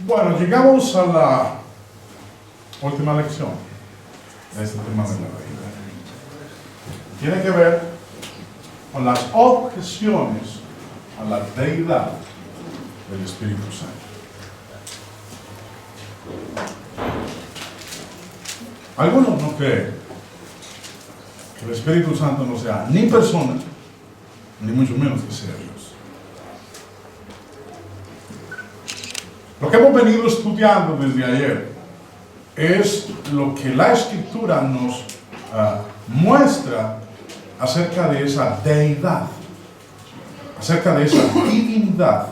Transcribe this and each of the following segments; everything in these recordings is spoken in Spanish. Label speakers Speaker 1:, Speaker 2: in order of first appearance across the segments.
Speaker 1: Bueno, llegamos a la última lección de este tema de la Biblia. Tiene que ver con las objeciones a la deidad del Espíritu Santo. Algunos no creen que el Espíritu Santo no sea ni persona, ni mucho menos que sea Dios. Lo que hemos venido estudiando desde ayer es lo que la Escritura nos muestra acerca de esa deidad, acerca de esa divinidad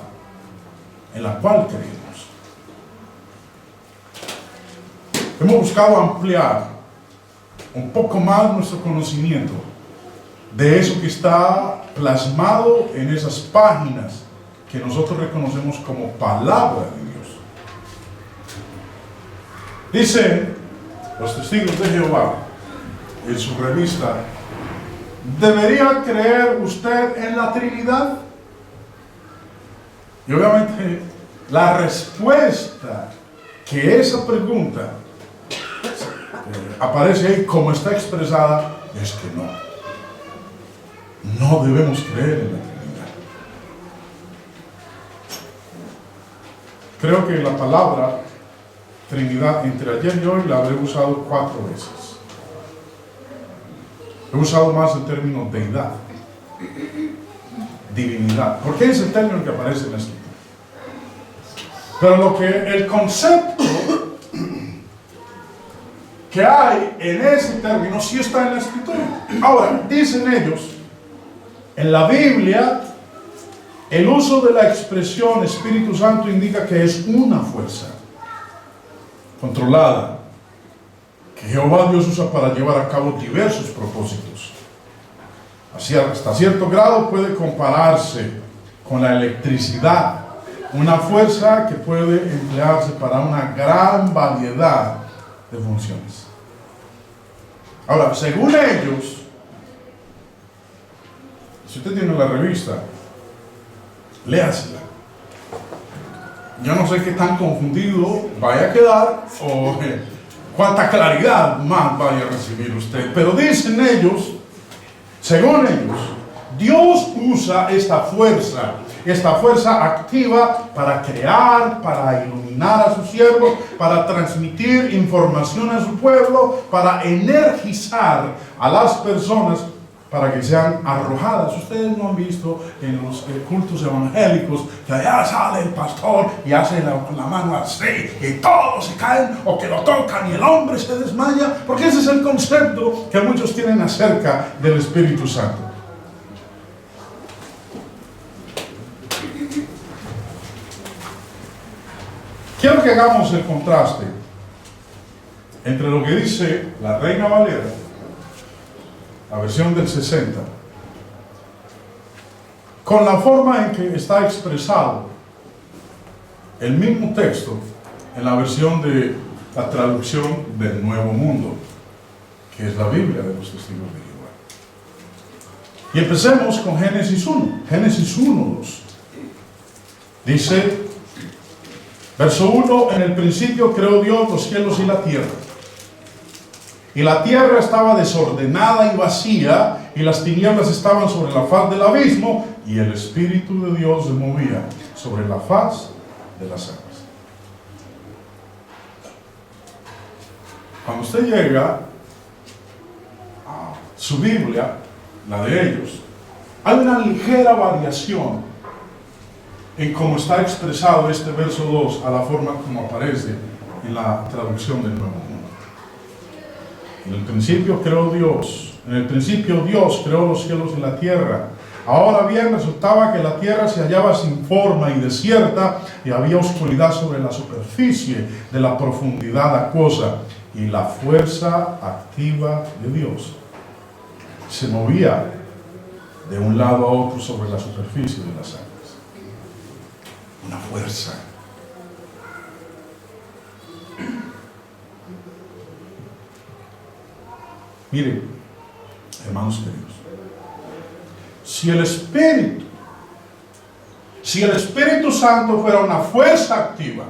Speaker 1: en la cual creemos. Hemos buscado ampliar un poco más nuestro conocimiento de eso que está plasmado en esas páginas que nosotros reconocemos como palabra de Dios. Dicen los testigos de Jehová en su revista: ¿debería creer usted en la Trinidad? Y obviamente la respuesta que esa pregunta aparece ahí como está expresada es que no. No debemos creer en la Trinidad. Creo que la palabra Trinidad entre ayer y hoy la habré usado 4 veces. He usado más el término deidad, divinidad, porque es el término que aparece en la Escritura. Pero lo que el concepto que hay en ese término sí está en la Escritura. Ahora, dicen ellos, en la Biblia, el uso de la expresión Espíritu Santo indica que es una fuerza controlada que Jehová Dios usa para llevar a cabo diversos propósitos. Así, hasta cierto grado puede compararse con la electricidad, una fuerza que puede emplearse para una gran variedad de funciones. Ahora, según ellos, si usted tiene la revista, léasela. Yo no sé qué tan confundido vaya a quedar o cuánta claridad más vaya a recibir usted. Pero dicen ellos, según ellos, Dios usa esta fuerza activa para crear, para iluminar a su siervo, para transmitir información a su pueblo, para energizar a las personas para que sean arrojadas. Ustedes no han visto en los cultos evangélicos que allá sale el pastor y hace la mano así y todos se caen o que lo tocan y el hombre se desmaya, porque ese es el concepto que muchos tienen acerca del Espíritu Santo. Quiero que hagamos el contraste entre lo que dice la Reina Valera, la versión del 60, con la forma en que está expresado el mismo texto en la versión de la traducción del Nuevo Mundo, que es la Biblia de los Testigos de Jehová. Y empecemos con Génesis 1. Génesis 1:2. Dice, verso 1: en el principio creó Dios los cielos y la tierra. Y la tierra estaba desordenada y vacía, y las tinieblas estaban sobre la faz del abismo, y el Espíritu de Dios se movía sobre la faz de las aguas. Cuando usted llega a su Biblia, la de ellos, hay una ligera variación en cómo está expresado este verso 2 a la forma como aparece en la traducción del Nuevo Mundo. En el principio creó Dios. En el principio Dios creó los cielos y la tierra. Ahora bien, resultaba que la tierra se hallaba sin forma y desierta, y había oscuridad sobre la superficie de la profundidad acuosa, y la fuerza activa de Dios se movía de un lado a otro sobre la superficie de las aguas. Una fuerza. Miren, hermanos queridos, si el Espíritu Santo fuera una fuerza activa,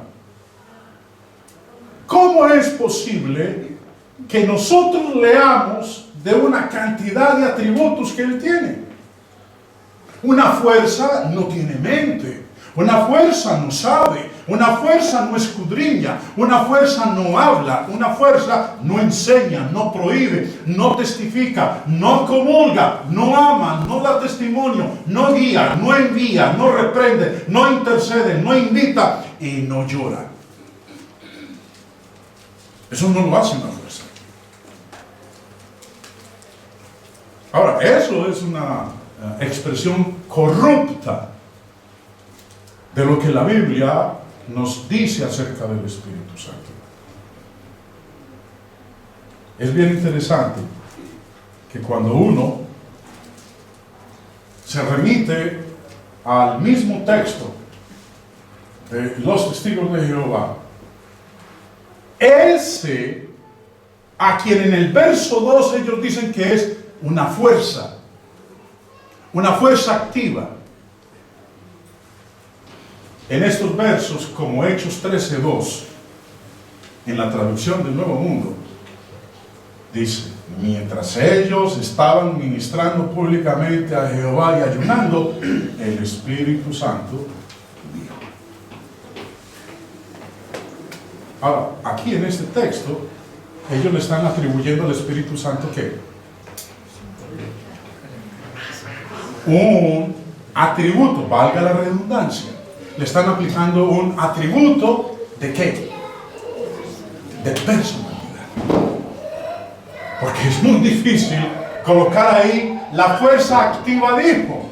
Speaker 1: ¿cómo es posible que nosotros leamos de una cantidad de atributos que Él tiene? Una fuerza no tiene mente, una fuerza no sabe, una fuerza no escudriña, una fuerza no habla, una fuerza no enseña, no prohíbe, no testifica, no comulga, no ama, no da testimonio, no guía, no envía, no reprende, no intercede, no invita y no llora. Eso no lo hace una fuerza. Ahora, eso es una expresión corrupta de lo que la Biblia nos dice acerca del Espíritu Santo. Es bien interesante que cuando uno se remite al mismo texto de los testigos de Jehová, ese a quien en el verso 2 ellos dicen que es una fuerza activa. En estos versos, como Hechos 13:2, en la traducción del Nuevo Mundo, dice: mientras ellos estaban ministrando públicamente a Jehová y ayunando, el Espíritu Santo dijo. Ahora, aquí en este texto, ellos le están atribuyendo al Espíritu Santo ¿qué? Un atributo, valga la redundancia. Le están aplicando un atributo ¿de qué? De personalidad. Porque es muy difícil colocar ahí la fuerza activa dijo.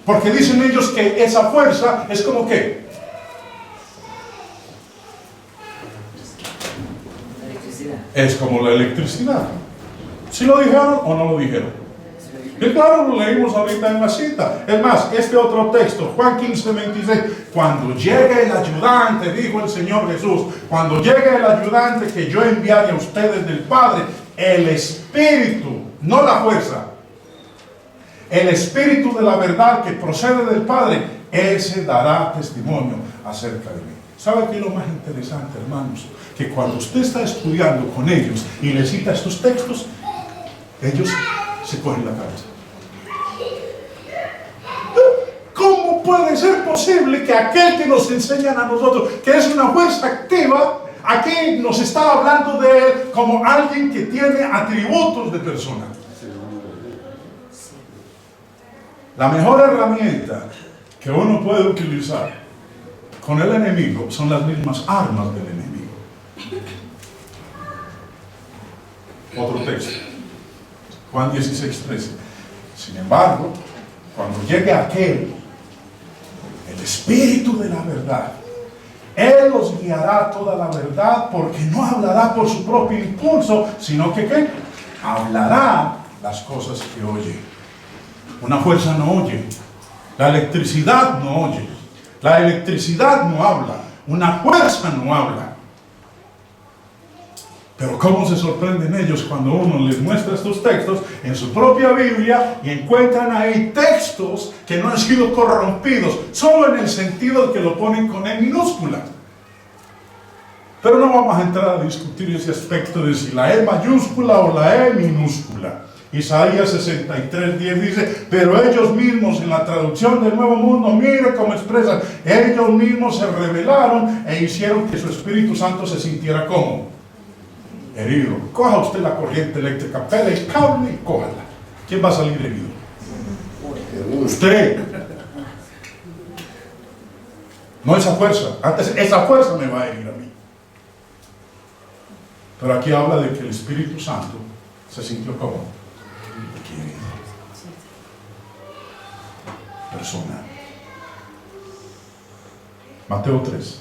Speaker 1: Porque dicen ellos que esa fuerza es como ¿qué? Es como la electricidad. ¿Sí lo dijeron o no lo dijeron? Y claro, lo leímos ahorita en la cita. Es más, este otro texto, Juan 15:26, cuando llegue el ayudante, dijo el Señor Jesús, cuando llegue el ayudante que yo enviaré a ustedes del Padre, el Espíritu, no la fuerza, el Espíritu de la verdad que procede del Padre, ese dará testimonio acerca de mí. ¿Sabe qué es lo más interesante, hermanos? Que cuando usted está estudiando con ellos y les cita estos textos, ellos se cogen la cabeza. ¿Cómo puede ser posible que aquel que nos enseñan a nosotros, que es una fuerza activa, aquí nos está hablando de él como alguien que tiene atributos de persona? La mejor herramienta que uno puede utilizar con el enemigo son las mismas armas del enemigo. Otro texto, Juan 16:13. Sin embargo, cuando llegue aquel, el Espíritu de la verdad, Él los guiará a toda la verdad, porque no hablará por su propio impulso, sino que ¿qué? Hablará las cosas que oye. Una fuerza no oye, la electricidad no oye, la electricidad no habla, una fuerza no habla. Pero cómo se sorprenden ellos cuando uno les muestra estos textos en su propia Biblia y encuentran ahí textos que no han sido corrompidos, solo en el sentido de que lo ponen con E minúscula. Pero no vamos a entrar a discutir ese aspecto de si la E mayúscula o la E minúscula. Isaías 63:10 dice: pero ellos mismos, en la traducción del Nuevo Mundo, mire cómo expresan, ellos mismos se rebelaron e hicieron que su Espíritu Santo se sintiera como herido. Coja usted la corriente eléctrica, pele el cable y cójala. ¿Quién va a salir herido? Usted. No esa fuerza. Antes esa fuerza me va a herir a mí. Pero aquí habla de que el Espíritu Santo se sintió como herido. Persona. Mateo 3.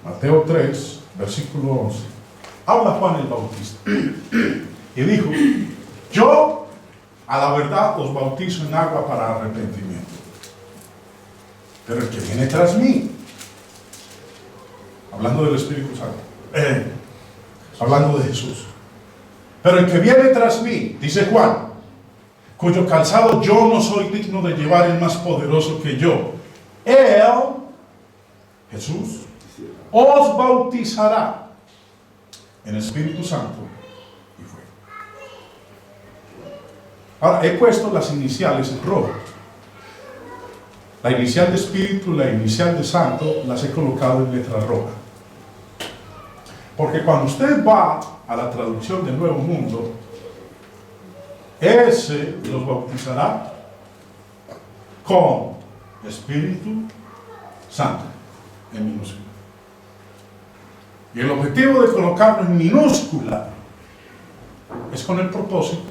Speaker 1: Mateo 3, versículo 11. Habla Juan el Bautista y dijo: yo a la verdad os bautizo en agua para arrepentimiento, pero el que viene tras mí, hablando del Espíritu Santo, hablando de Jesús, pero el que viene tras mí, dice Juan, cuyo calzado yo no soy digno de llevar, el más poderoso que yo, él, Jesús, os bautizará en Espíritu Santo y fuego. Ahora, he puesto las iniciales en rojo. La inicial de Espíritu, la inicial de Santo, las he colocado en letra roja. Porque cuando usted va a la traducción del Nuevo Mundo, ese los bautizará con Espíritu Santo, en minúscula. Y el objetivo de colocarlo en minúscula es con el propósito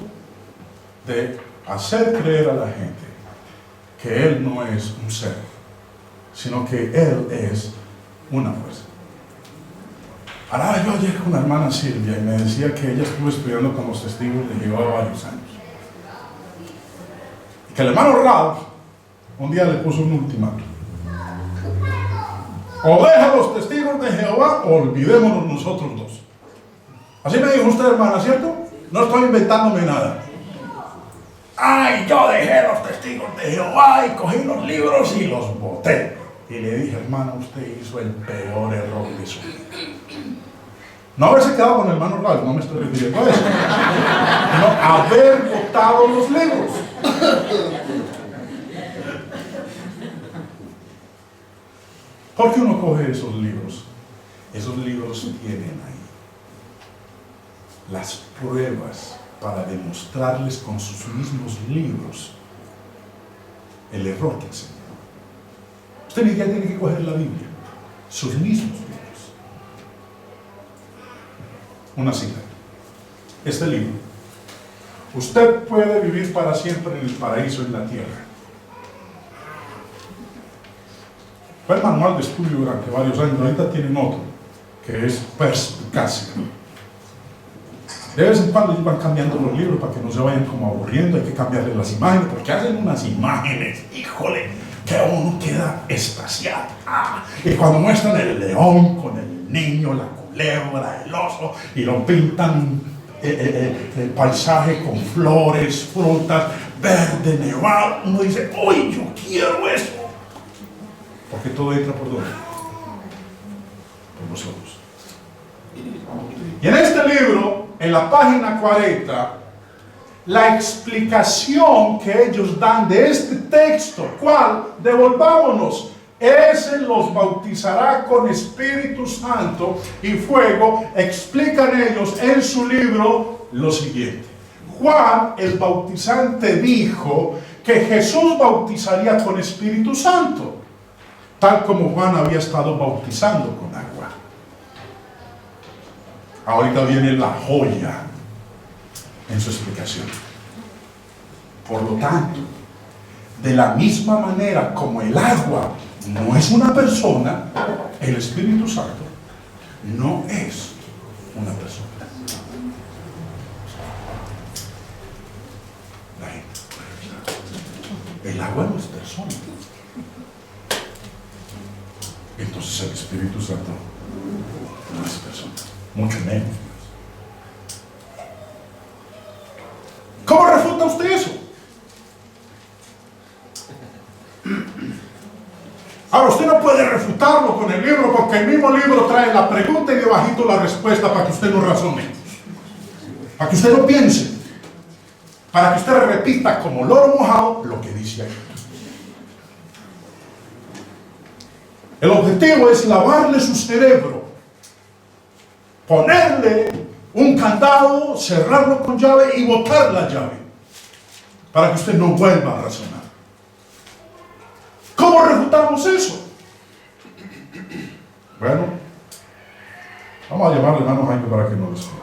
Speaker 1: de hacer creer a la gente que Él no es un ser, sino que Él es una fuerza. Ahora, yo ayer con la hermana Silvia y me decía que ella estuvo estudiando con los testigos de Jehová varios años. Y que el hermano Ralph un día le puso un ultimátum. O deja los testigos de Jehová o olvidémonos nosotros dos. Así me dijo usted, hermana, ¿cierto? No estoy inventándome nada. Ay, yo dejé los testigos de Jehová y cogí los libros y los boté. Y le dije, hermano, usted hizo el peor error de su vida. No haberse quedado con el hermano Ralph, no me estoy refiriendo a eso, sino haber botado los libros. ¿Por qué uno coge esos libros? Esos libros tienen ahí las pruebas para demostrarles con sus mismos libros el error que enseñan. Usted ni siquiera tiene que coger la Biblia, sus mismos libros. Una cita. Este libro. Usted puede vivir para siempre en el paraíso en la tierra. Fue el manual de estudio durante varios años. Ahorita tienen otro, que es Perspicacia. De vez en cuando van cambiando los libros para que no se vayan como aburriendo. Hay que cambiarle las imágenes, porque hacen unas imágenes, híjole, que uno queda extasiado. Y cuando muestran el león con el niño, la culebra, el oso, y lo pintan el paisaje con flores, frutas, verde, nevado, uno dice, ¡uy, yo quiero eso! Porque todo entra por dónde? Por los ojos. Y en este libro, en la página 40, la explicación que ellos dan de este texto, ¿cuál? Devolvámonos. Ese los bautizará con Espíritu Santo y fuego. Explican ellos en su libro lo siguiente. Juan, el bautizante, dijo que Jesús bautizaría con Espíritu Santo, tal como Juan había estado bautizando con agua. Ahorita viene la joya en su explicación. Por lo tanto, de la misma manera como el agua no es una persona, el Espíritu Santo no es una persona. La gente, el agua no es persona. Entonces el Espíritu Santo no es persona, mucho menos. ¿Cómo refuta usted eso? Ahora, usted no puede refutarlo con el libro, porque el mismo libro trae la pregunta y debajito la respuesta para que usted no razone, para que usted no piense, para que usted repita como loro mojado lo que dice ahí. El objetivo es lavarle su cerebro, ponerle un candado, cerrarlo con llave y botar la llave, para que usted no vuelva a razonar. ¿Cómo refutamos eso? Bueno, vamos a llamar al hermano Jaime para que nos lo explique.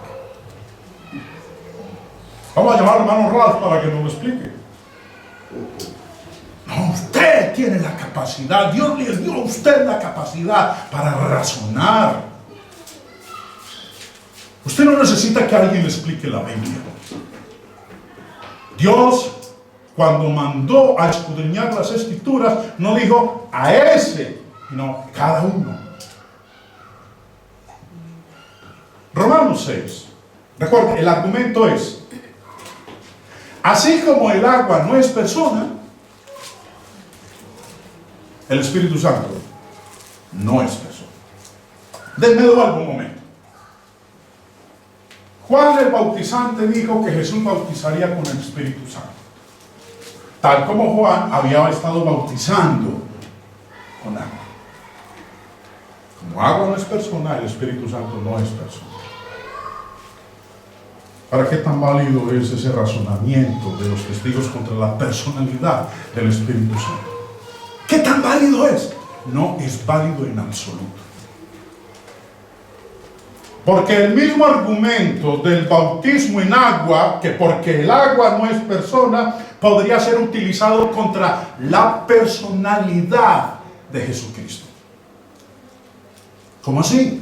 Speaker 1: Vamos a llamar al hermano Ralph para que nos lo explique. No, usted tiene la capacidad, Dios le dio a usted la capacidad para razonar. Usted no necesita que alguien le explique la Biblia. Dios, cuando mandó a escudriñar las Escrituras, no dijo a ese, sino cada uno. Romanos 6. Recuerden, el argumento es: así como el agua no es persona, el Espíritu Santo no es persona. Denme algún momento. Juan el Bautizante dijo que Jesús bautizaría con el Espíritu Santo. Tal como Juan había estado bautizando con agua. Como agua no es persona, el Espíritu Santo no es persona. ¿Para qué tan válido es ese razonamiento de los testigos contra la personalidad del Espíritu Santo? ¿Qué tan válido es? No es válido en absoluto. Porque el mismo argumento del bautismo en agua, que porque el agua no es persona, podría ser utilizado contra la personalidad de Jesucristo. ¿Cómo así?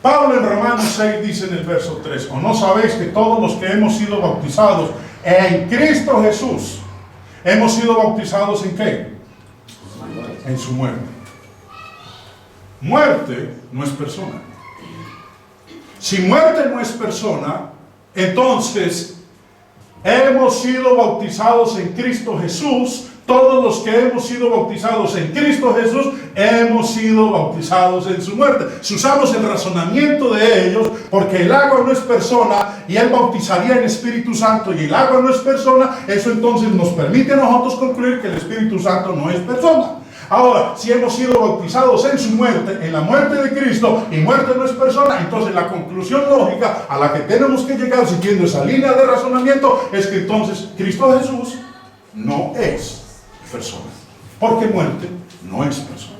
Speaker 1: Pablo en Romanos 6 dice en el verso 3, ¿o no sabéis que todos los que hemos sido bautizados en Cristo Jesús, hemos sido bautizados en qué? En su muerte. Muerte no es persona. Si muerte no es persona, entonces hemos sido bautizados en Cristo Jesús. Todos los que hemos sido bautizados en Cristo Jesús, hemos sido bautizados en su muerte. Si usamos el razonamiento de ellos, porque el agua no es persona y Él bautizaría en Espíritu Santo y el agua no es persona, eso entonces nos permite a nosotros concluir que el Espíritu Santo no es persona. Ahora, si hemos sido bautizados en su muerte, en la muerte de Cristo, y muerte no es persona, entonces la conclusión lógica a la que tenemos que llegar siguiendo esa línea de razonamiento es que entonces Cristo Jesús no es persona, porque muerte no es persona.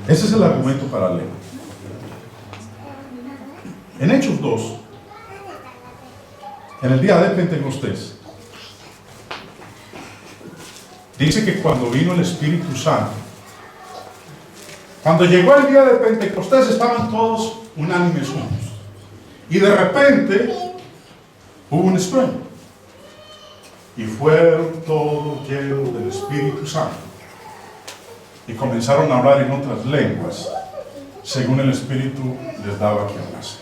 Speaker 1: Ese es el argumento paralelo. En Hechos 2, en el día de Pentecostés, dice que cuando vino el Espíritu Santo, cuando llegó el día de Pentecostés, estaban todos unánimes juntos. Y de repente hubo un estruendo. Y fueron todos llenos del Espíritu Santo. Y comenzaron a hablar en otras lenguas, según el Espíritu les daba que hablase.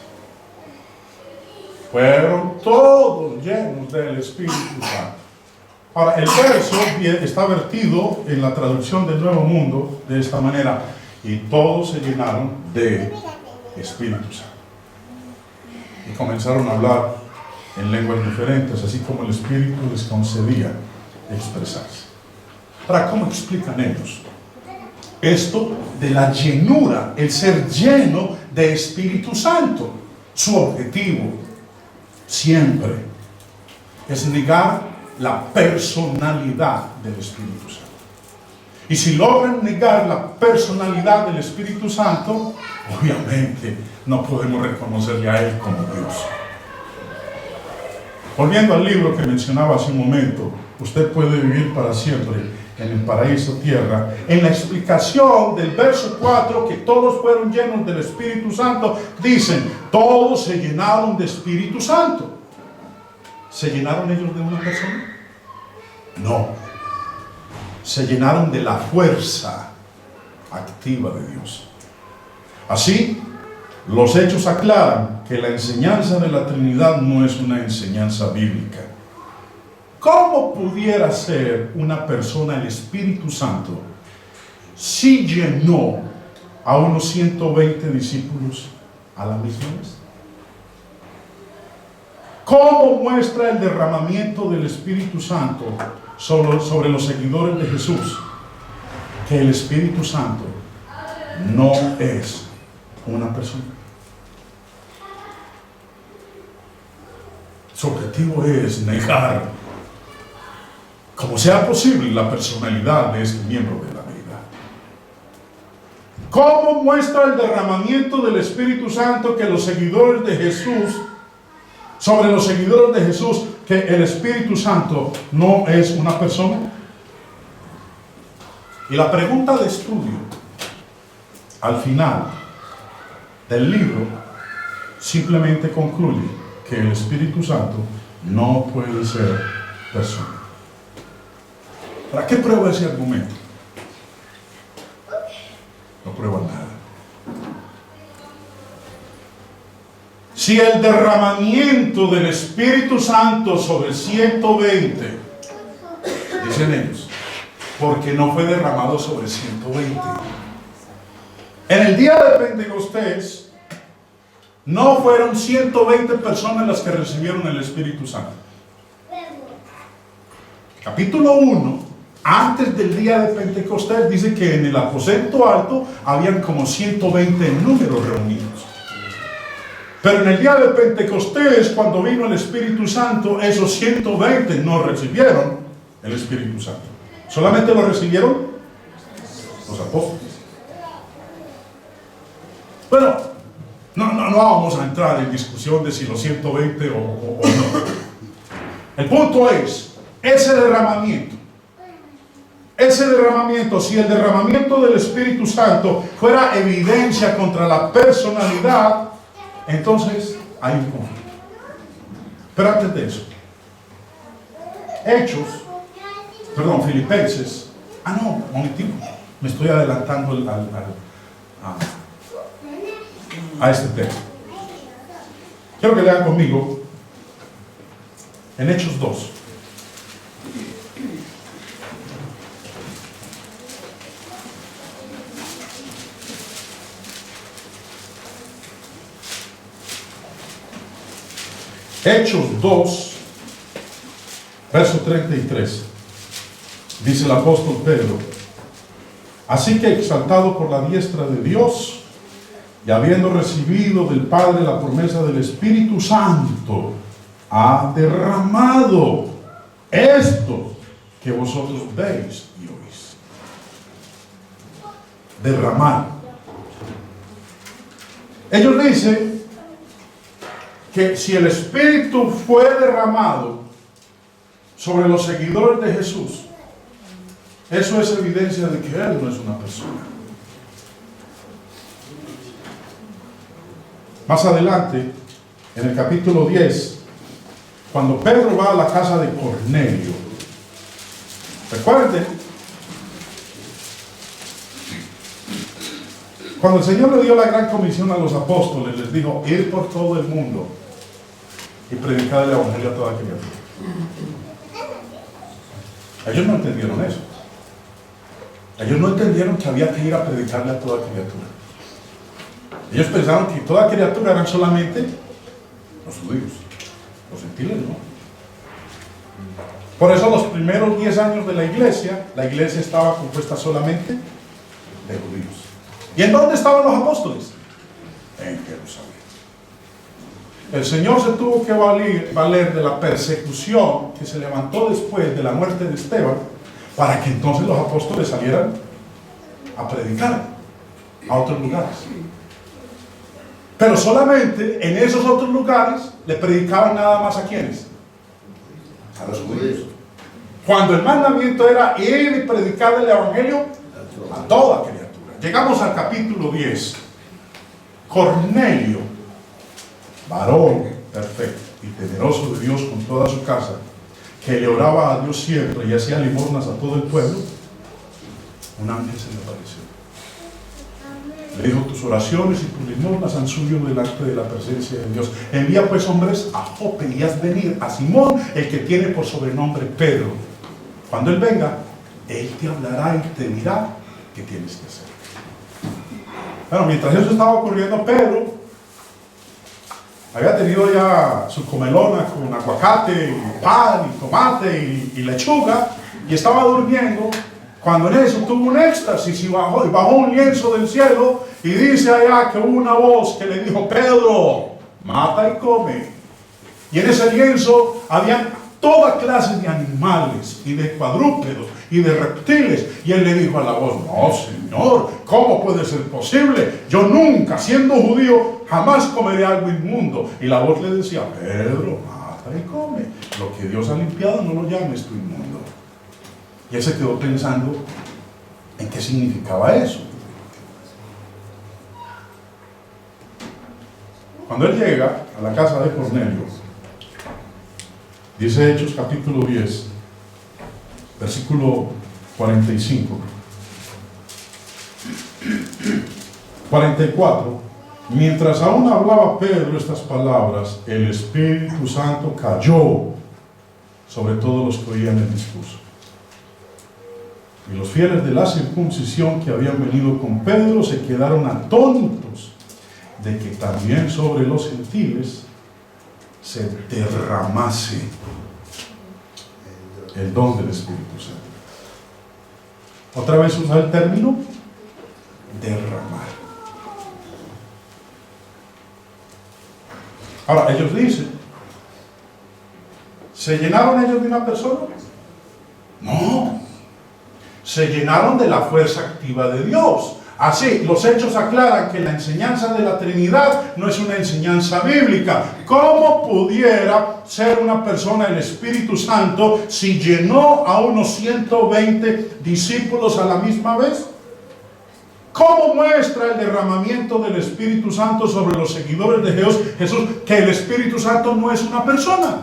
Speaker 1: Fueron todos llenos del Espíritu Santo. Ahora, el verso está vertido en la traducción del Nuevo Mundo de esta manera. Y todos se llenaron de Espíritu Santo. Y comenzaron a hablar en lenguas diferentes, así como el Espíritu les concedía expresarse. Ahora, ¿cómo explican ellos esto de la llenura, el ser lleno de Espíritu Santo? Su objetivo siempre es negar la personalidad del Espíritu Santo. Y si logran negar la personalidad del Espíritu Santo, obviamente no podemos reconocerle a Él como Dios. Volviendo al libro que mencionaba hace un momento, usted puede vivir para siempre en el paraíso tierra. En la explicación del verso 4, que todos fueron llenos del Espíritu Santo, dicen, todos se llenaron de Espíritu Santo. ¿Se llenaron ellos de una persona? No. Se llenaron de la fuerza activa de Dios. Así, los hechos aclaran que la enseñanza de la Trinidad no es una enseñanza bíblica. ¿Cómo pudiera ser una persona el Espíritu Santo si llenó a unos 120 discípulos a la misma vez? ¿Cómo muestra el derramamiento del Espíritu Santo sobre los seguidores de Jesús que el Espíritu Santo no es una persona? Su objetivo es negar, como sea posible, la personalidad de este miembro de la deidad. ¿Cómo muestra el derramamiento del Espíritu Santo que los seguidores de Jesús, sobre los seguidores de Jesús, que el Espíritu Santo no es una persona? Y la pregunta de estudio al final del libro simplemente concluye que el Espíritu Santo no puede ser persona. ¿Para qué prueba ese argumento? No prueba nada. Si el derramamiento del Espíritu Santo sobre 120 dicen ellos, porque no fue derramado sobre 120. En el día de Pentecostés, no fueron 120 personas las que recibieron el Espíritu Santo. Capítulo 1, antes del día de Pentecostés, dice que en el aposento alto habían como 120 números reunidos. Pero en el día de Pentecostés, cuando vino el Espíritu Santo, esos 120 no recibieron el Espíritu Santo. Solamente lo recibieron los apóstoles. Bueno, no vamos a entrar en discusión de si los 120 o no. El punto es, ese derramamiento, si el derramamiento del Espíritu Santo fuera evidencia contra la personalidad, entonces hay un conflicto. Pero antes de eso, Filipenses. Momentito, me estoy adelantando a este tema. Quiero que lean conmigo en Hechos 2. Hechos 2, verso 33. Dice el apóstol Pedro: así que, exaltado por la diestra de Dios, y habiendo recibido del Padre la promesa del Espíritu Santo, ha derramado esto que vosotros veis y oís. Derramar. Ellos dicen que si el Espíritu fue derramado sobre los seguidores de Jesús, eso es evidencia de que Él no es una persona. Más adelante, en el capítulo 10, cuando Pedro va a la casa de Cornelio, recuerden, cuando el Señor le dio la gran comisión a los apóstoles, les dijo: ir por todo el mundo y predicar el evangelio a toda criatura. Ellos no entendieron eso. Ellos no entendieron que había que ir a predicarle a toda criatura. Ellos pensaron que toda criatura eran solamente los judíos. Los gentiles no. Por eso los primeros 10 años de la iglesia estaba compuesta solamente de judíos. ¿Y en dónde estaban los apóstoles? En Jerusalén. El Señor se tuvo que valer de la persecución que se levantó después de la muerte de Esteban, para que entonces los apóstoles salieran a predicar a otros lugares. Pero solamente en esos otros lugares le predicaban nada más a ¿quiénes? A los judíos. Cuando el mandamiento era ir y predicar el evangelio a toda criatura. Llegamos al capítulo 10. Cornelio, varón perfecto y temeroso de Dios con toda su casa, que le oraba a Dios siempre y hacía limosnas a todo el pueblo, un ángel se le apareció. Le dijo: tus oraciones y tus limosnas han subido delante de la presencia de Dios. Envía pues hombres a Jope y haz venir a Simón, el que tiene por sobrenombre Pedro. Cuando él venga, él te hablará y te dirá qué tienes que hacer. Bueno, mientras eso estaba ocurriendo, Pedro había tenido ya su comelona con aguacate, y pan, y tomate, y lechuga, y estaba durmiendo, cuando en eso tuvo un éxtasis y bajó un lienzo del cielo, y dice allá que hubo una voz que le dijo: Pedro, mata y come. Y en ese lienzo habían toda clase de animales, y de cuadrúpedos, y de reptiles. Y él le dijo a la voz: no, Señor, ¿cómo puede ser posible? Yo nunca, siendo judío, jamás comeré algo inmundo. Y la voz le decía: Pedro, mata y come. Lo que Dios ha limpiado, no lo llames tú inmundo. Y él se quedó pensando en qué significaba eso. Cuando él llega a la casa de Cornelio, dice Hechos capítulo 10, versículo 45, 44, mientras aún hablaba Pedro estas palabras, el Espíritu Santo cayó sobre todos los que oían el discurso. Y los fieles de la circuncisión que habían venido con Pedro se quedaron atónitos de que también sobre los gentiles se derramase el don del Espíritu Santo. Otra vez usa el término derramar. Ahora, ellos dicen, ¿se llenaron ellos de una persona? No. Se llenaron de la fuerza activa de Dios. Así, los hechos aclaran que la enseñanza de la Trinidad no es una enseñanza bíblica. ¿Cómo pudiera ser una persona el Espíritu Santo si llenó a unos 120 discípulos a la misma vez? ¿Cómo muestra el derramamiento del Espíritu Santo sobre los seguidores de Jesús que el Espíritu Santo no es una persona?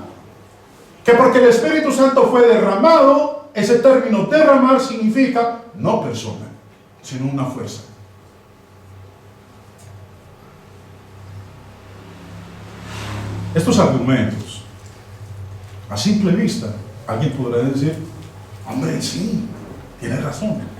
Speaker 1: Que porque el Espíritu Santo fue derramado, ese término derramar significa no persona, sino una fuerza. Estos argumentos, a simple vista, alguien podrá decir, hombre, sí, tiene razón.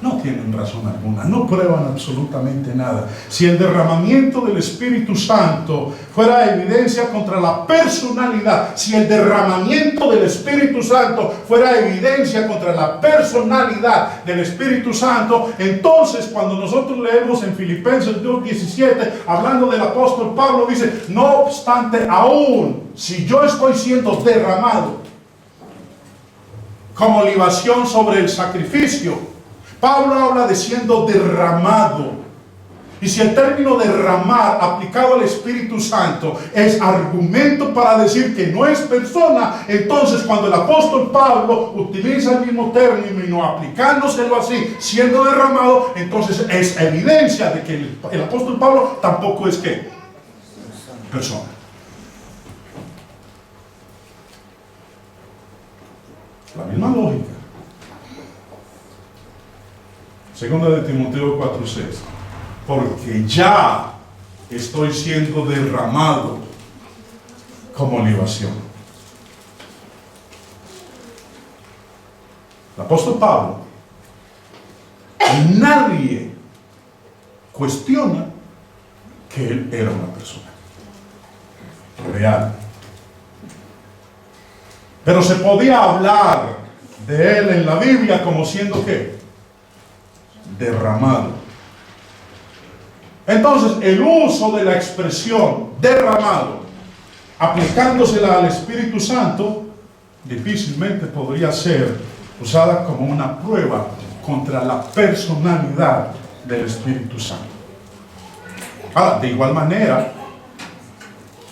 Speaker 1: No tienen razón alguna, no prueban absolutamente nada. Si el derramamiento del Espíritu Santo fuera evidencia contra la personalidad, si el derramamiento del Espíritu Santo fuera evidencia contra la personalidad del Espíritu Santo, entonces cuando nosotros leemos en Filipenses 2:17, hablando del apóstol Pablo, dice, no obstante, aún si yo estoy siendo derramado como libación sobre el sacrificio, Pablo habla de siendo derramado. Y si el término derramar aplicado al Espíritu Santo es argumento para decir que no es persona, entonces cuando el apóstol Pablo utiliza el mismo término aplicándoselo así, siendo derramado, entonces es evidencia de que el apóstol Pablo tampoco es ¿qué? Persona. La misma lógica. Segunda de Timoteo 4:6. Porque ya estoy siendo derramado como libación. El apóstol Pablo, nadie cuestiona que él era una persona real. Pero se podía hablar de él en la Biblia como siendo ¿qué? Derramado. Entonces, el uso de la expresión derramado, aplicándosela al Espíritu Santo, difícilmente podría ser usada como una prueba contra la personalidad del Espíritu Santo. Ahora, de igual manera,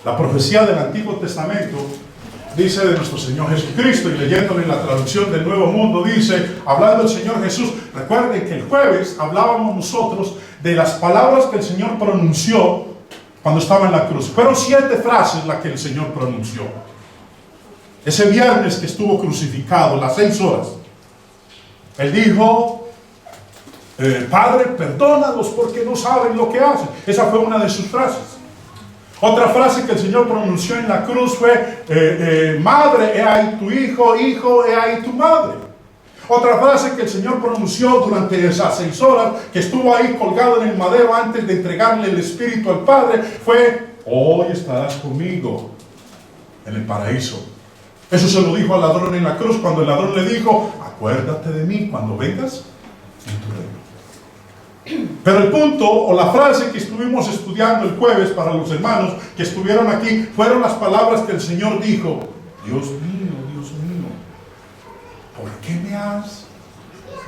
Speaker 1: la profecía del Antiguo Testamento dice de nuestro Señor Jesucristo, y leyéndole en la traducción del Nuevo Mundo, dice, hablando el Señor Jesús, recuerden que el jueves hablábamos nosotros de las palabras que el Señor pronunció cuando estaba en la cruz. Fueron 7 frases las que el Señor pronunció. Ese viernes que estuvo crucificado, las 6 horas, Él dijo, Padre, perdónalos porque no saben lo que hacen. Esa fue una de sus frases. Otra frase que el Señor pronunció en la cruz fue, madre, he ahí tu hijo, hijo, he ahí tu madre. Otra frase que el Señor pronunció durante esas 6 horas que estuvo ahí colgado en el madero antes de entregarle el Espíritu al Padre fue, hoy estarás conmigo en el paraíso. Eso se lo dijo al ladrón en la cruz cuando el ladrón le dijo, acuérdate de mí cuando vengas en tu reino. Pero el punto o la frase que estuvimos estudiando el jueves para los hermanos que estuvieron aquí fueron las palabras que el Señor dijo, Dios mío, ¿por qué me has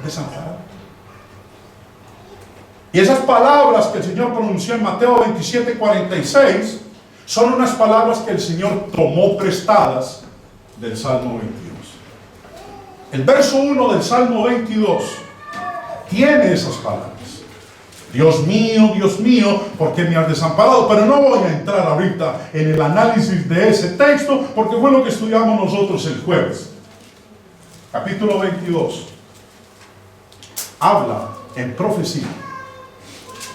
Speaker 1: desamparado? Y esas palabras que el Señor pronunció en Mateo 27:46 son unas palabras que el Señor tomó prestadas del Salmo 22. El verso 1 del Salmo 22 tiene esas palabras. Dios mío, ¿por qué me has desamparado? Pero no voy a entrar ahorita en el análisis de ese texto, porque fue lo que estudiamos nosotros el jueves. Capítulo 22. Habla en profecía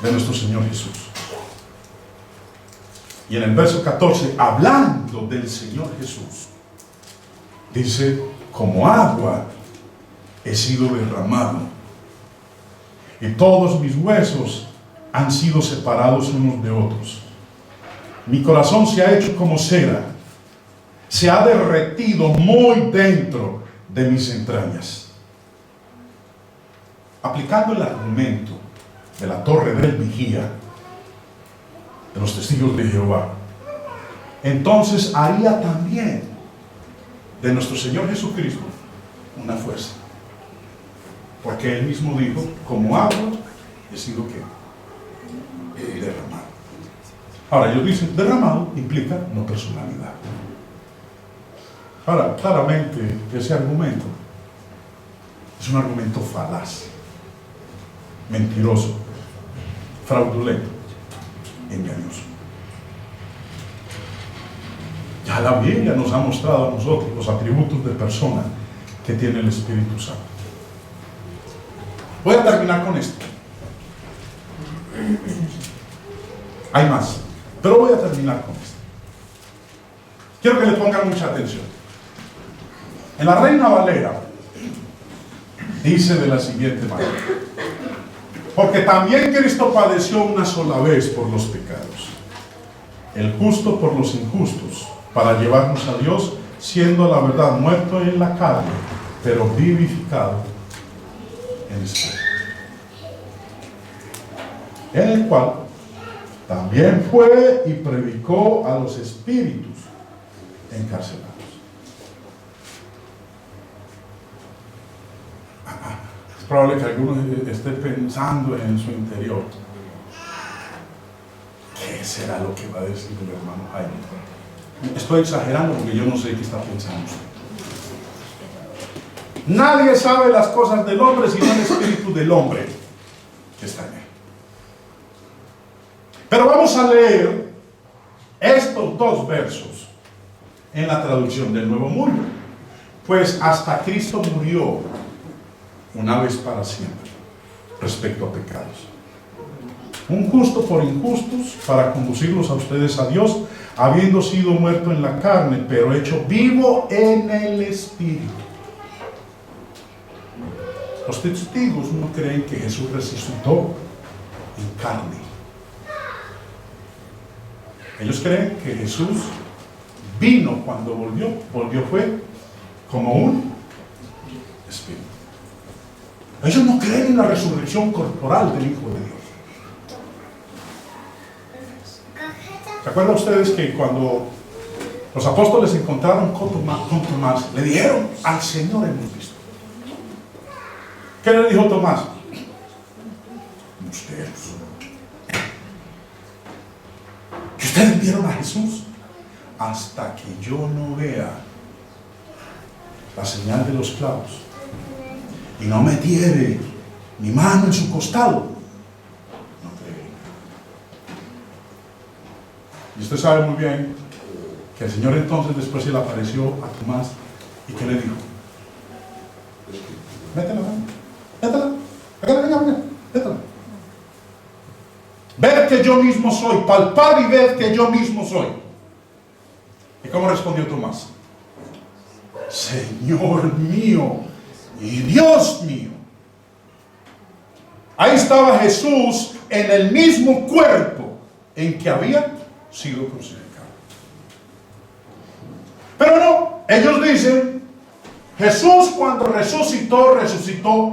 Speaker 1: de nuestro Señor Jesús. Y en el verso 14, hablando del Señor Jesús, dice, como agua he sido derramado, y todos mis huesos han sido separados unos de otros. Mi corazón se ha hecho como cera, se ha derretido muy dentro de mis entrañas. Aplicando el argumento de la torre del vigía, de los testigos de Jehová, entonces haría también de nuestro Señor Jesucristo una fuerza. Porque Él mismo dijo, como agua he sido ¿qué? Derramado. Ahora ellos dicen, derramado implica no personalidad. Ahora, claramente ese argumento es un argumento falaz, mentiroso, fraudulento, engañoso. Ya la Biblia nos ha mostrado a nosotros los atributos de persona que tiene el Espíritu Santo. Voy a terminar con esto. Hay más, pero voy a terminar con esto. Quiero que le pongan mucha atención. En la Reina Valera dice de la siguiente manera: porque también Cristo padeció una sola vez por los pecados, el justo por los injustos, para llevarnos a Dios, siendo a la verdad muerto en la carne, pero vivificado en espíritu, en el cual también fue y predicó a los espíritus encarcelados. Es probable que alguno esté pensando en su interior, ¿qué será lo que va a decir el hermano Jaime? Estoy exagerando porque yo no sé qué está pensando usted. Nadie sabe las cosas del hombre sino el espíritu del hombre que está en él. Pero vamos a leer estos dos versos en la traducción del Nuevo Mundo. Pues hasta Cristo murió una vez para siempre respecto a pecados, un justo por injustos, para conducirlos a ustedes a Dios, habiendo sido muerto en la carne, pero hecho vivo en el espíritu. Los testigos no creen que Jesús resucitó en carne. Ellos creen que Jesús vino cuando volvió fue como un espíritu. Ellos no creen en la resurrección corporal del Hijo de Dios. ¿Se acuerdan ustedes que cuando los apóstoles se encontraron con Tomás, le dijeron, al Señor hemos visto? ¿Qué le dijo Tomás? Ustedes. ¿Que ustedes vieron a Jesús? Hasta que yo no vea la señal de los clavos y no metiere mi mano en su costado, no creeré. Y usted sabe muy bien que el Señor entonces después se le apareció a Tomás y que le dijo, métela, venga, métela. Ved que yo mismo soy, palpad y ved que yo mismo soy. ¿Y cómo respondió Tomás? Señor mío y Dios mío. Ahí estaba Jesús en el mismo cuerpo en que había sido crucificado. Pero no, ellos dicen, Jesús cuando resucitó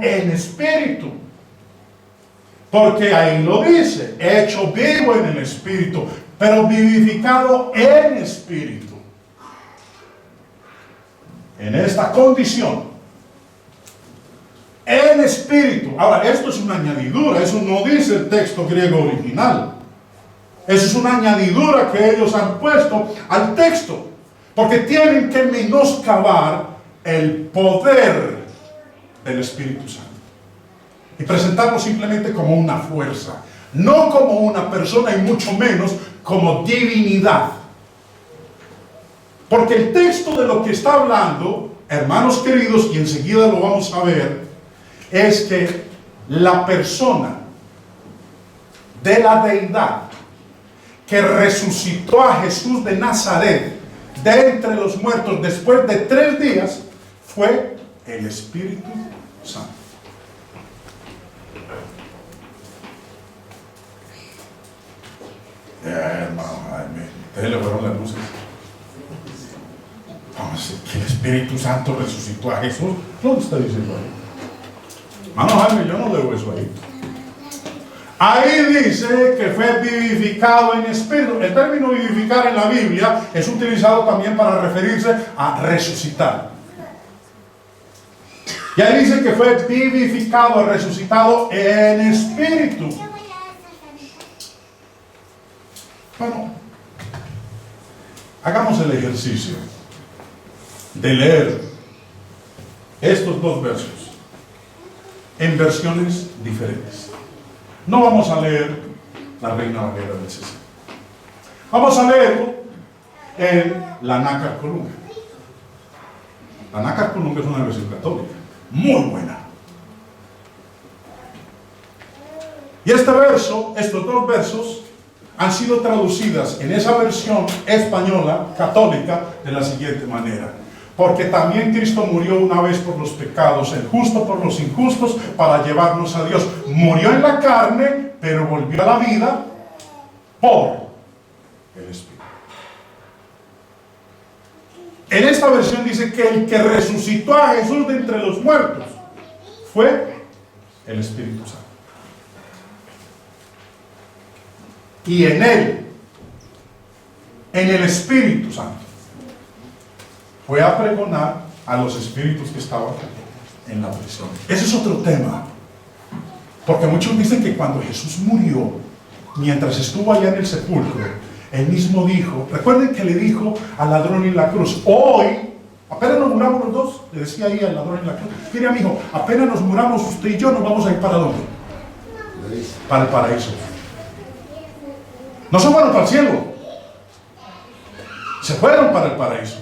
Speaker 1: en espíritu. Porque ahí lo dice, hecho vivo en el espíritu, pero vivificado en espíritu. En esta condición, en espíritu. Ahora, esto es una añadidura, eso no dice el texto griego original. Eso es una añadidura que ellos han puesto al texto, porque tienen que menoscabar el poder del Espíritu Santo y presentarlo simplemente como una fuerza, no como una persona y mucho menos como divinidad. Porque el texto de lo que está hablando, hermanos queridos, y enseguida lo vamos a ver, es que la persona de la deidad que resucitó a Jesús de Nazaret de entre los muertos después de 3 días fue el Espíritu Santo. Hermano Jaime, ustedes le fueron las luces. Vamos, que el Espíritu Santo resucitó a Jesús. ¿Dónde está diciendo ahí? Hermano Jaime, yo no leo eso ahí. Ahí dice que fue vivificado en espíritu. El término vivificar en la Biblia es utilizado también para referirse a resucitar. Y ahí dice que fue vivificado, resucitado en espíritu. Bueno, hagamos el ejercicio de leer estos dos versos en versiones diferentes. No vamos a leer la Reina Valera del 60. Vamos a leerlo en la Nácar Colunga. La Nácar Colunga es una versión católica, muy buena. Y este verso, estos dos versos, han sido traducidas en esa versión española, católica, de la siguiente manera. Porque también Cristo murió una vez por los pecados, el justo por los injustos, para llevarnos a Dios. Murió en la carne, pero volvió a la vida por el Espíritu. En esta versión dice que el que resucitó a Jesús de entre los muertos fue el Espíritu Santo. Y en él, en el Espíritu Santo, fue a pregonar a los espíritus que estaban en la prisión. Ese es otro tema. Porque muchos dicen que cuando Jesús murió, mientras estuvo allá en el sepulcro, él mismo dijo, recuerden que le dijo al ladrón en la cruz, hoy, apenas nos muramos los dos, le decía ahí al ladrón en la cruz, mire amigo, apenas nos muramos usted y yo, nos vamos a ir ¿para dónde? Para el paraíso. No se fueron para el cielo, se fueron para el paraíso.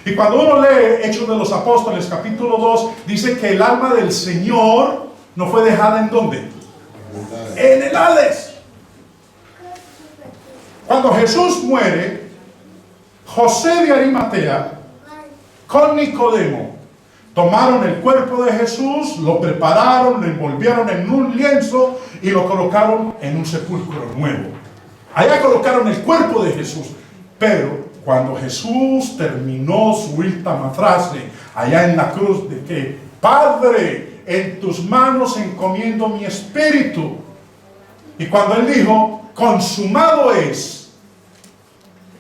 Speaker 1: Y cuando uno lee Hechos de los Apóstoles, capítulo 2, dice que el alma del Señor no fue dejada ¿en dónde? En el Hades. Cuando Jesús muere, José de Arimatea con Nicodemo tomaron el cuerpo de Jesús, lo prepararon, lo envolvieron en un lienzo y lo colocaron en un sepulcro nuevo. Allá colocaron el cuerpo de Jesús. Pero cuando Jesús terminó su última frase allá en la cruz de que Padre, en tus manos encomiendo mi espíritu, y cuando él dijo consumado es,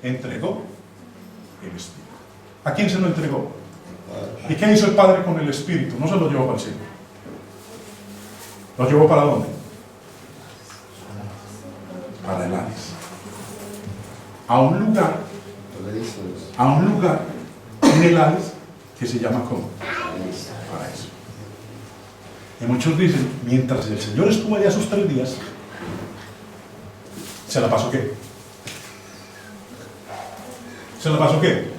Speaker 1: entregó el espíritu. ¿A quién se lo entregó? ¿Y qué hizo el Padre con el espíritu? No se lo llevó para el cielo. ¿Lo llevó para dónde? Para el Hades. A un lugar en el Hades que se llama ¿cómo? Paraíso. Y muchos dicen, mientras el Señor estuvo allá sus 3 días, ¿se la pasó qué? ¿Se la pasó qué?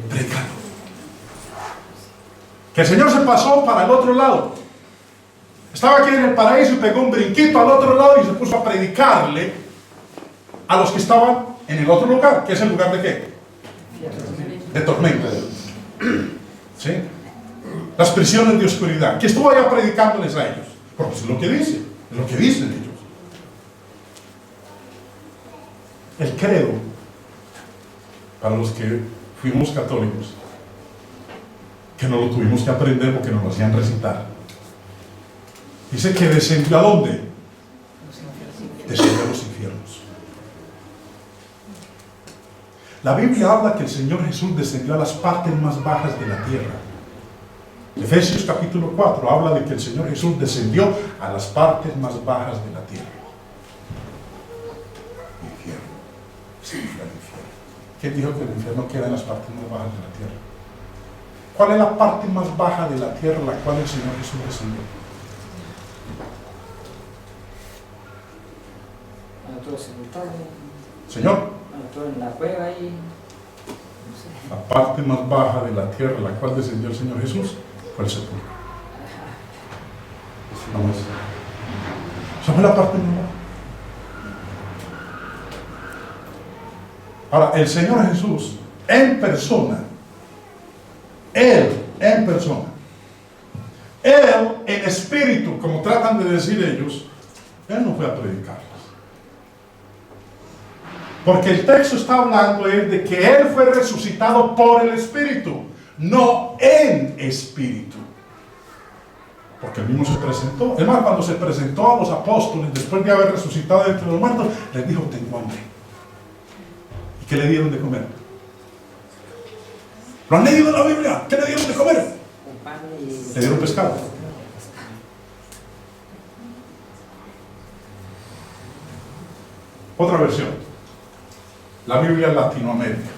Speaker 1: Predicando. Que el Señor se pasó para el otro lado. Estaba aquí en el paraíso y pegó un brinquito al otro lado y se puso a predicarle a los que estaban en el otro lugar. ¿Qué es el lugar de qué? De tormenta. ¿Sí? Las prisiones de oscuridad. Que estuvo allá predicándoles a ellos. Porque es lo que dice. Es lo que dicen ellos. El credo, para los que fuimos católicos, que no lo tuvimos que aprender porque nos lo hacían recitar, dice que descendió ¿a dónde? Descendió a los infiernos. La Biblia habla que el Señor Jesús descendió a las partes más bajas de la tierra. Efesios capítulo 4 habla de que el Señor Jesús descendió a las partes más bajas de la tierra. Infierno. Sí, fue al infierno. ¿Quién dijo que el infierno queda en las partes más bajas de la tierra? ¿Cuál es la parte más baja de la tierra a la cual el Señor Jesús descendió? Señor,
Speaker 2: en la cueva ahí, no sé.
Speaker 1: la parte más baja de la tierra a la cual descendió el Señor Jesús fue el sepulcro. Vamos. Esa fue la parte más baja. Ahora, el Señor Jesús, en persona, Él en persona. Él, en espíritu, como tratan de decir ellos, Él no fue a predicarles. Porque el texto está hablando de que Él fue resucitado por el Espíritu, no en espíritu. Porque Él mismo se presentó. Es más, cuando se presentó a los apóstoles, después de haber resucitado de entre los muertos, les dijo: tengo hambre. ¿Y qué le dieron de comer? ¿Lo han leído en la Biblia? ¿Qué le dieron de comer? Le dieron pescado. Otra versión, la Biblia en Latinoamérica.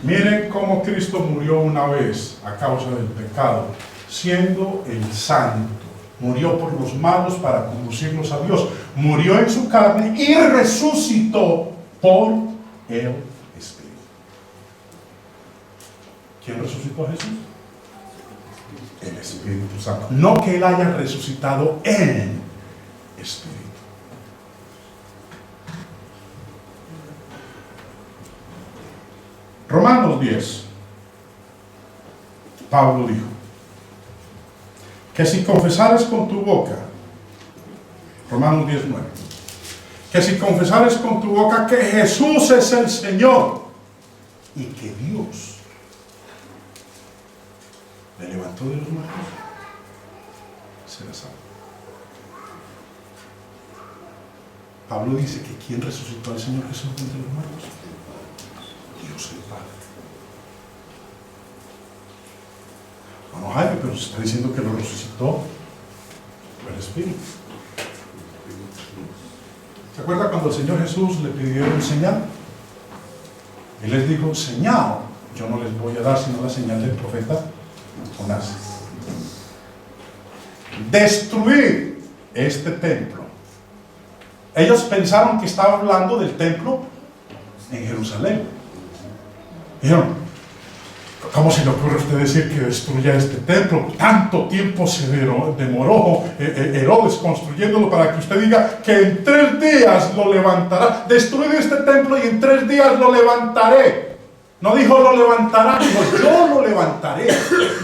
Speaker 1: Miren cómo Cristo murió una vez a causa del pecado, siendo el santo. Murió por los malos para conducirlos a Dios. Murió en su carne y resucitó por el Espíritu. ¿Quién resucitó a Jesús? El Espíritu Santo. No que Él haya resucitado en Espíritu. Romanos 10, Pablo dijo que si confesares con tu boca, Romanos 10:9, que si confesares con tu boca que Jesús es el Señor y que Dios le levantó de los muertos, serás salvo. Pablo dice que ¿quién resucitó al Señor Jesús de entre los muertos? Dios el Padre. No, Jaime, pero se está diciendo que lo resucitó el Espíritu. ¿Se acuerda cuando el Señor Jesús le pidió un señal? Él les dijo: señal yo no les voy a dar sino la señal del profeta Jonás. Destruir este templo. Ellos pensaron que estaba hablando del templo en Jerusalén. Dijeron: ¿cómo se le ocurre a usted decir que destruya este templo? Tanto tiempo se demoró Herodes construyéndolo para que usted diga que en 3 días lo levantará. Destruid este templo y en 3 días lo levantaré. No dijo lo levantará, dijo yo lo levantaré.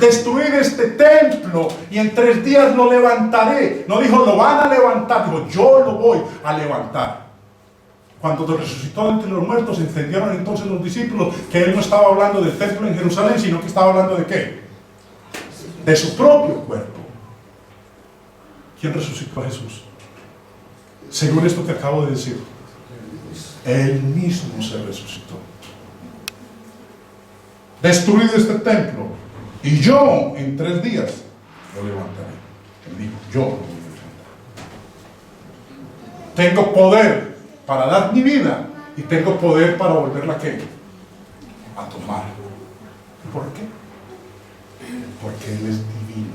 Speaker 1: Destruid este templo y en 3 días lo levantaré. No dijo lo van a levantar, dijo yo lo voy a levantar. Cuando resucitó entre los muertos, entendieron entonces los discípulos que Él no estaba hablando del templo en Jerusalén, sino que estaba hablando ¿de qué? De su propio cuerpo. ¿Quién resucitó a Jesús? Según esto que acabo de decir, Él mismo se resucitó. Destruid este templo y yo en 3 días lo levantaré. Él dijo: yo lo voy a levantar. Tengo poder para dar mi vida y tengo poder para volverla a tomar. ¿Por qué? Porque Él es divino.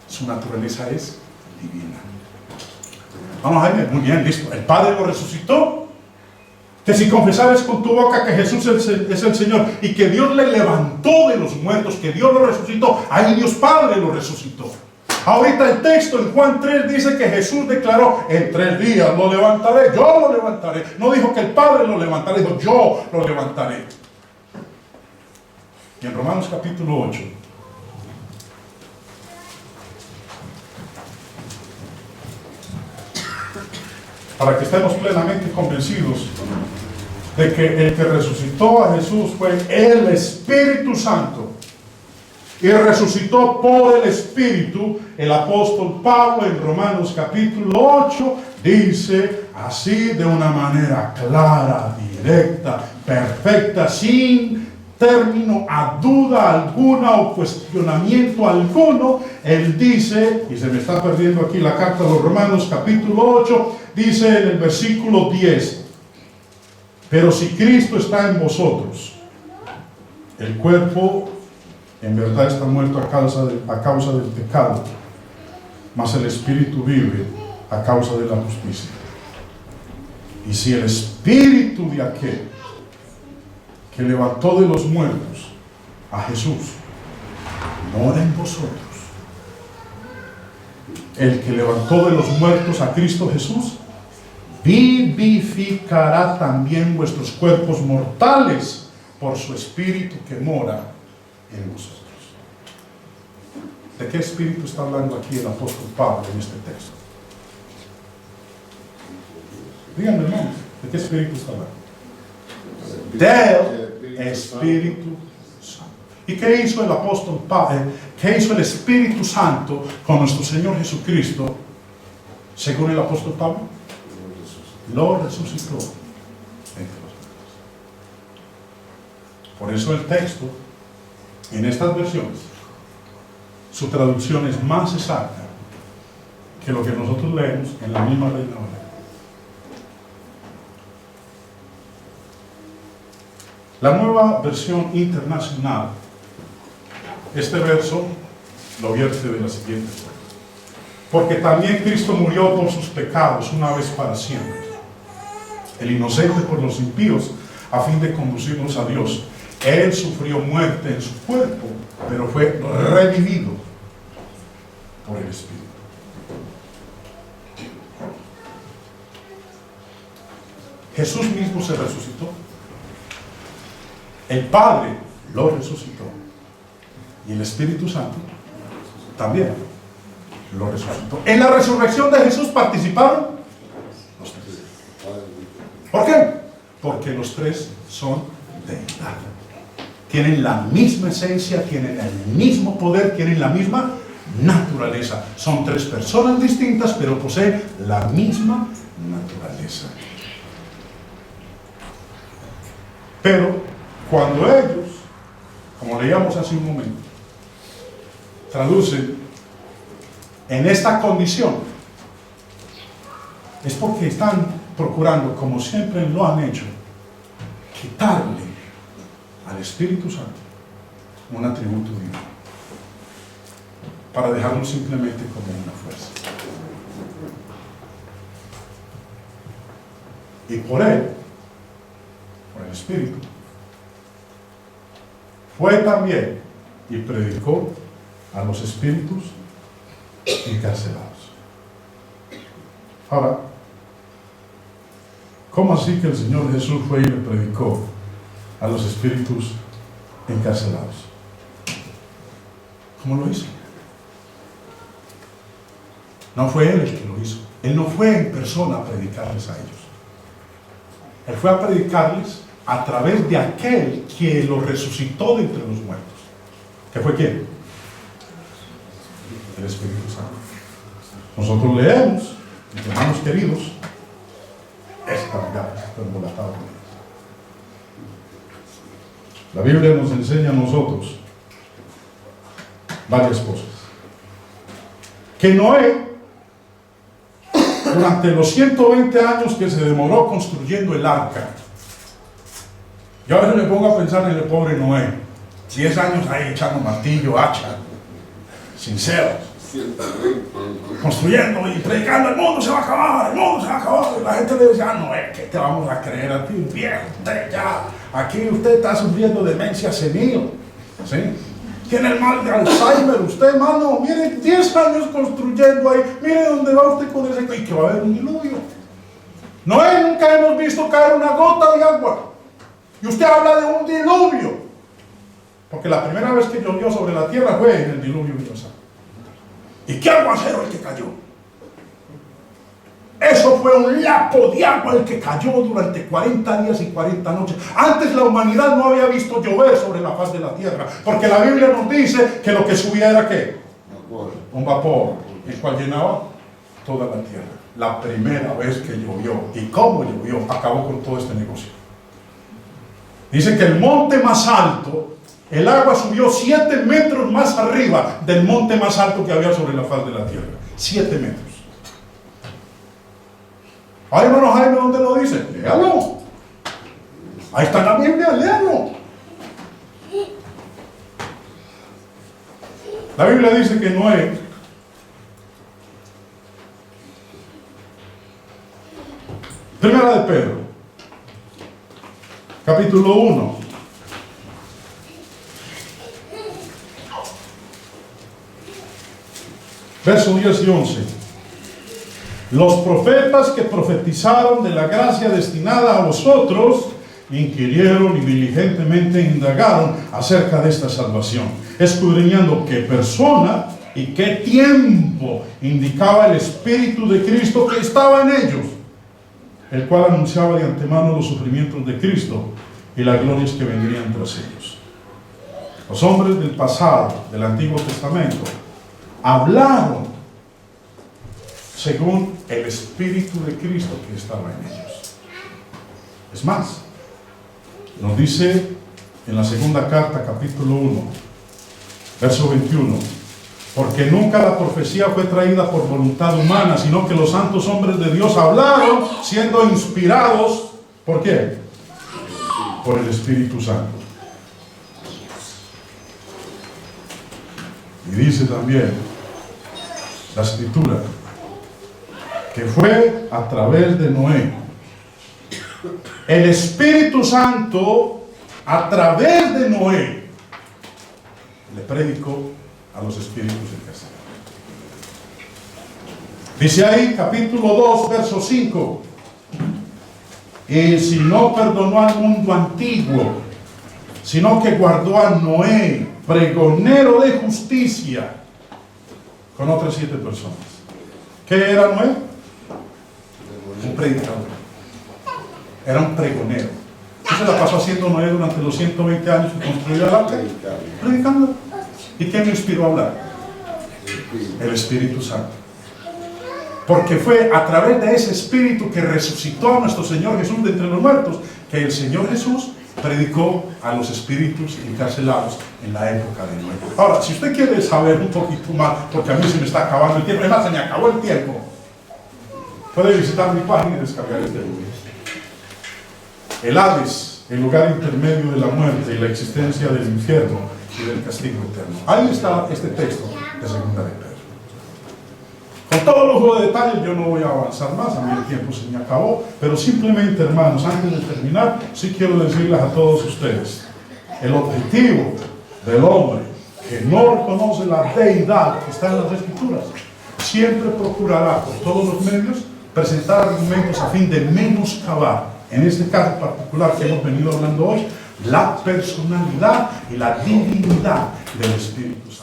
Speaker 1: Su naturaleza es divina. Vamos, Jaime, muy bien, listo. El Padre lo resucitó. Que si confesares con tu boca que Jesús es el Señor y que Dios le levantó de los muertos, que Dios lo resucitó, ahí Dios Padre lo resucitó. Ahorita el texto en Juan 3 dice que Jesús declaró: en 3 días lo levantaré, yo lo levantaré. No dijo que el Padre lo levantará, dijo yo lo levantaré. Y en Romanos capítulo 8, para que estemos plenamente convencidos de que el que resucitó a Jesús fue el Espíritu Santo y resucitó por el Espíritu. El apóstol Pablo en Romanos capítulo 8 dice así, de una manera clara, directa, perfecta, sin término a duda alguna o cuestionamiento alguno. Él dice, y se me está perdiendo aquí la carta de los Romanos capítulo 8, dice en el versículo 10: pero si Cristo está en vosotros, el cuerpo en verdad está muerto a causa del pecado, mas el Espíritu vive a causa de la justicia. Y si el Espíritu de aquel que levantó de los muertos a Jesús mora en vosotros, el que levantó de los muertos a Cristo Jesús vivificará también vuestros cuerpos mortales por su espíritu que mora en vosotros. ¿De qué espíritu está hablando aquí el apóstol Pablo en este texto? Díganme, hermanos, ¿de qué espíritu está hablando? Del Espíritu Santo. ¿Y qué hizo el apóstol Pablo? ¿Qué hizo el Espíritu Santo con nuestro Señor Jesucristo? Según el apóstol Pablo, lo resucitó entre los muertos. Por eso el texto, en estas versiones, su traducción es más exacta que lo que nosotros leemos en la misma Reina Valera. La nueva versión internacional, este verso lo vierte de la siguiente forma: porque también Cristo murió por sus pecados una vez para siempre, el inocente por los impíos, a fin de conducirnos a Dios. Él sufrió muerte en su cuerpo, pero fue revivido por el Espíritu. Jesús mismo se resucitó. El Padre lo resucitó. Y el Espíritu Santo también lo resucitó. En la resurrección de Jesús participaron los tres. ¿Por qué? Porque los tres son deidad. Tienen la misma esencia, tienen el mismo poder, tienen la misma naturaleza. Son tres personas distintas, pero poseen la misma naturaleza. Pero cuando ellos, como leíamos hace un momento, traducen en esta condición, es porque están procurando, como siempre lo han hecho, quitarle al Espíritu Santo un atributo divino, para dejarlo simplemente como una fuerza. Y por él, por el Espíritu, fue también y predicó a los espíritus encarcelados. Ahora, ¿cómo así que el Señor Jesús fue y le predicó a los espíritus encarcelados? ¿Cómo lo hizo? No fue Él el que lo hizo. Él no fue en persona a predicarles a ellos. Él fue a predicarles a través de aquel que lo resucitó de entre los muertos. ¿Qué fue quién? El Espíritu Santo. Nosotros leemos, mis hermanos queridos, esta embolatado. La Biblia nos enseña a nosotros varias cosas. Que Noé, durante los 120 años que se demoró construyendo el arca, yo a veces me pongo a pensar en el pobre Noé, 10 años ahí echando martillo, hacha, sinceros, construyendo y predicando: el mundo se va a acabar, el mundo se va a acabar. Y la gente le decía: Noé, ¿qué te vamos a creer a ti, viejo? Usted ya, aquí usted está sufriendo demencia senil, ¿sí? Tiene el mal de Alzheimer, usted, hermano, mire, 10 años construyendo ahí, mire dónde va usted con ese, y que va a haber un diluvio. Noé, nunca hemos visto caer una gota de agua, y usted habla de un diluvio, porque la primera vez que llovió sobre la tierra fue en el diluvio universal. ¿Y qué aguacero el que cayó? Eso fue un lapo de agua el que cayó durante 40 días y 40 noches. Antes la humanidad no había visto llover sobre la faz de la tierra, porque la Biblia nos dice que lo que subía era ¿qué? Un vapor, el cual llenaba toda la tierra. La primera vez que llovió, y cómo llovió, acabó con todo este negocio. Dice que el monte más alto, el agua subió 7 metros más arriba del monte más alto que había sobre la faz de la tierra. 7 metros. Ay, hermano Jaime, ¿dónde lo dice? Léalo. Ahí está en la Biblia, léalo. La Biblia dice que Noé Primera de Pedro, capítulo 1. Versos 10 y 11. Los profetas que profetizaron de la gracia destinada a vosotros inquirieron y diligentemente indagaron acerca de esta salvación, escudriñando qué persona y qué tiempo indicaba el Espíritu de Cristo que estaba en ellos, el cual anunciaba de antemano los sufrimientos de Cristo y las glorias que vendrían tras ellos. Los hombres del pasado, del Antiguo Testamento, hablaron según el Espíritu de Cristo que estaba en ellos. Es más, nos dice en la segunda carta, capítulo 1, verso 21, porque nunca la profecía fue traída por voluntad humana, sino que los santos hombres de Dios hablaron siendo inspirados, ¿por qué? Por el Espíritu Santo. Y dice también la Escritura que fue a través de Noé. El Espíritu Santo, a través de Noé, le predicó a los espíritus en casa. Dice ahí, capítulo 2, verso 5. Y si no perdonó al mundo antiguo, sino que guardó a Noé, pregonero de justicia, con otras 7 personas. ¿Qué era Noé? Un predicador. Era un pregonero. ¿Qué se la pasó haciendo Noé durante los 120 años que construyó el arca? Predicando. ¿Y quién me inspiró a hablar? El Espíritu Santo. Porque fue a través de ese Espíritu que resucitó a nuestro Señor Jesús de entre los muertos, que el Señor Jesús predicó a los espíritus encarcelados en la época de Noé. Ahora, si usted quiere saber un poquito más, porque a mí se me está acabando el tiempo, además se me acabó el tiempo, puede visitar mi página y descargar este libro. El Hades, el lugar intermedio de la muerte y la existencia del infierno y del castigo eterno. Ahí está este texto de Segunda de Pedro. Con todo lujo de detalles yo no voy a avanzar más, a mí el tiempo se me acabó, pero simplemente, hermanos, antes de terminar, sí quiero decirles a todos ustedes, el objetivo del hombre que no reconoce la deidad que está en las Escrituras, siempre procurará por todos los medios presentar argumentos a fin de menoscabar, en este caso particular que hemos venido hablando hoy, la personalidad y la divinidad del Espíritu Santo.